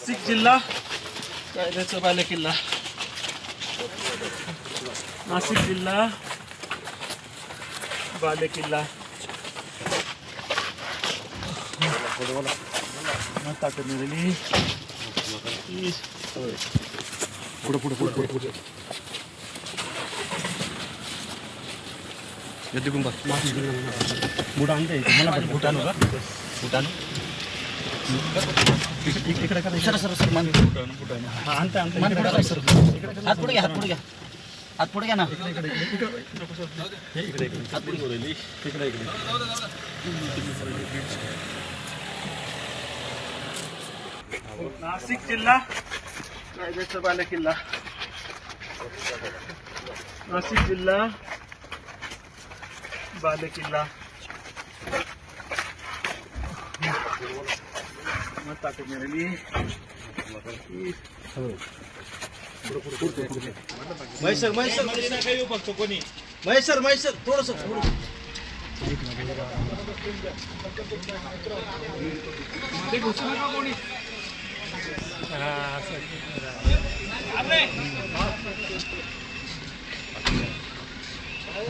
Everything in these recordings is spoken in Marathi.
नाशिक जिल्हा कायद्याचा बालेकिल्ला. नाशिक जिल्हा बालेकिल्ला. ताकद मिळाली. पुढे पुढे पुढे पुढे पुढे बुटा आणते मला भूटान होता. भूटान इकडे करा. सर सर सर मान भूटान आणते आणते. सर हात पुढे घ्या. हात पुढे घ्या. हात पुढे घ्या ना. इकडे इकडे इकडे हात पुढे बोलली. इकडे इकडे नाशिक जिल्हा कायद्याचा बालेकिल्ला. नाशिक जिल्हा बालेकिल्ला. ताकद मिळाली. महेश सर काही बघतो कोणी. महेश सर थोडस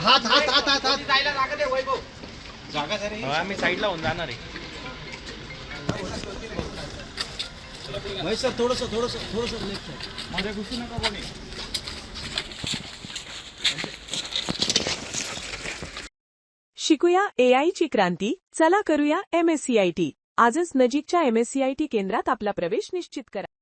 हात हात हात हात हात जायला जागा दे. वैभव जागा सर आम्ही साईडला होऊन जाणार आहे. महेश सर थोडस लेफ्ट मध्ये घुसू नका कोणी. शिकूया AI ची क्रांती. चला करूया MSCIT. आजच नजीकच्या MSCIT केंद्रात आपला प्रवेश निश्चित करा.